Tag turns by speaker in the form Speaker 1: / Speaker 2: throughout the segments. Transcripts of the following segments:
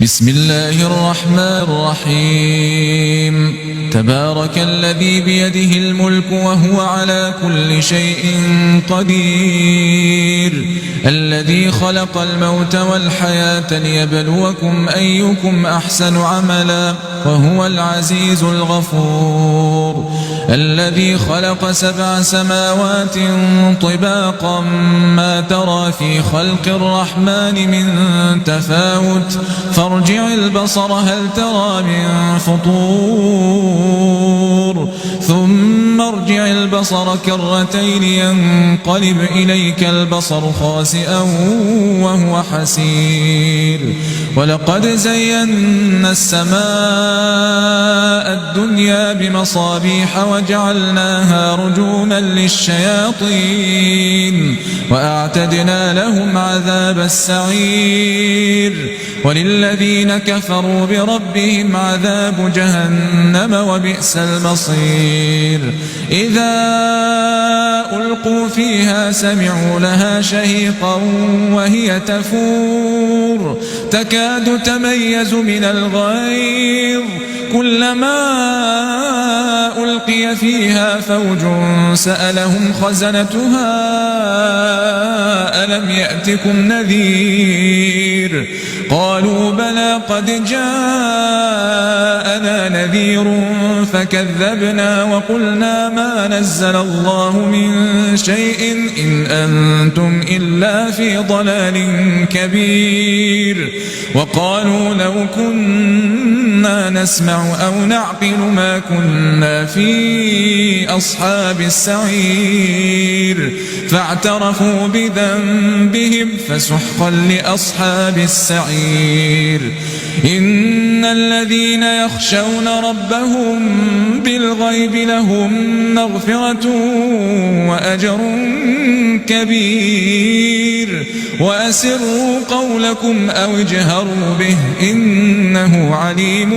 Speaker 1: بسم الله الرحمن الرحيم تبارك الذي بيده الملك وهو على كل شيء قدير الذي خلق الموت والحياة ليبلوكم أيكم أحسن عملا وهو العزيز الغفور الذي خلق 7 سماوات طباقا ما ترى في خلق الرحمن من تفاوت فارجع البصر هل ترى من فطور ثم ارجع البصر كرتين ينقلب إليك البصر خاسئا وهو حسير ولقد زينا السماء الدنيا بمصابيح وجعلناها رجوما للشياطين وأعتدنا لهم عذاب السعير وللذين كفروا بربهم عذاب جهنم وبئس المصير إذا ألقوا فيها سمعوا لها شهيقا وهي تفور تكاد تميز من الغيظ كلما ألقي فيها فوج سألهم خزنتها ألم يأتكم نذير قالوا بلى قد جاءنا نذير فكذبنا وقلنا ما نزل الله من شيء إن أنتم إلا في ضلال كبير وقالوا لو كنا نسمع أو نعقل ما كنا في أصحاب السعير فاعترفوا بذنبهم فسحقا لأصحاب السعير إن الذين يخشون ربهم بالغيب لهم مغفرة وأجر كبير وأسروا قولكم أو اجهروا به إنه عليم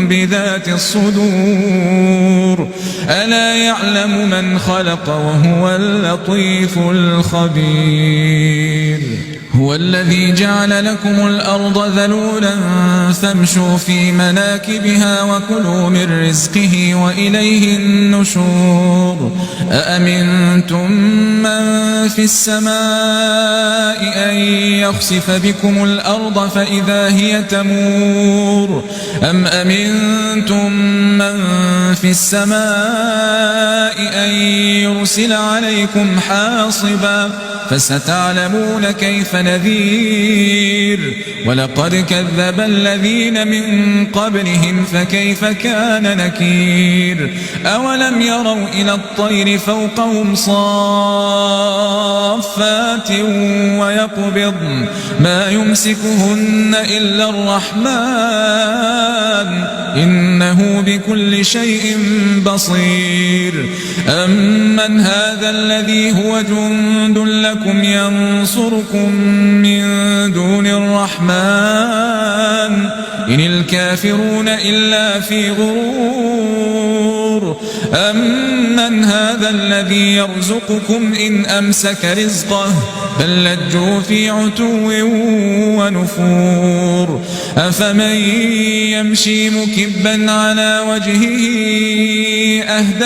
Speaker 1: بذات الصدور ألا يعلم من خلق وهو اللطيف الخبير هو الذي جعل لكم الأرض ذلولا فامشوا في مناكبها وكلوا من رزقه وإليه النشور أأمنتم من في السماء أن يخسف بكم الأرض فإذا هي تمور أم أمنتم من في السماء أن يرسل عليكم حاصبا فستعلمون كيف نذير ولقد كذب الذين من قبلهم فكيف كان نكير أولم يروا إلى الطير فوقهم صافات ويقبضن ما يمسكهن إلا الرحمن إنه بكل شيء بصير أمن هذا الذي هو جند لكم ينصركم من دون الرحمن إن الكافرون إلا في غرور أمن هذا الذي يرزقكم إن أمسك رزقه بل لجوا في عتو ونفور أفمن يمشي مكبا على وجهه أهدى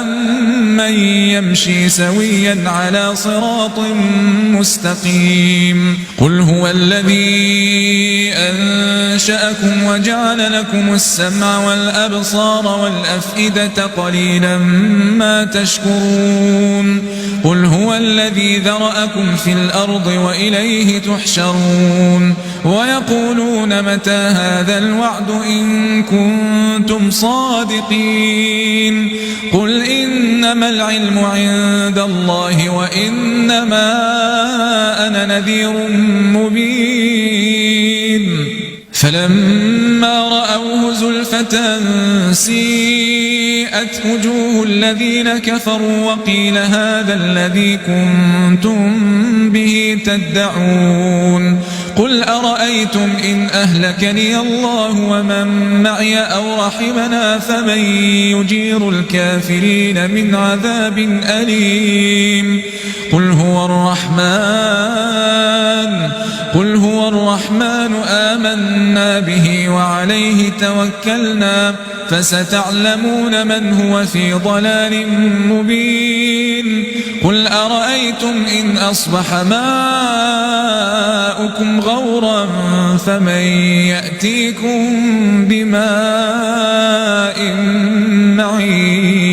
Speaker 1: أمن يمشي سويا على صراط مستقيم قل هو الذي أنشأكم وجعل لكم السمع والأبصار والأفئدة قليلا ما تشكرون قل هو الذي ذرأكم في الأرض وإليه تحشرون ويقولون متى هذا الوعد إن كنتم صادقين قل إنما العلم عند الله وإنما أنا نذير مبين فلما رأوه زلفة سيئت وجوه الذين كفروا وقيل هذا الذي كنتم به تدعون قل أرأيتم إن أهلكني الله ومن معي أو رحمنا فمن يجير الكافرين من عذاب أليم قل هو الرحمن الرحمن آمنا به وعليه توكلنا فستعلمون من هو في ضلال مبين قل أرأيتم إن أصبح ماؤكم غورا فمن يأتيكم بماء معين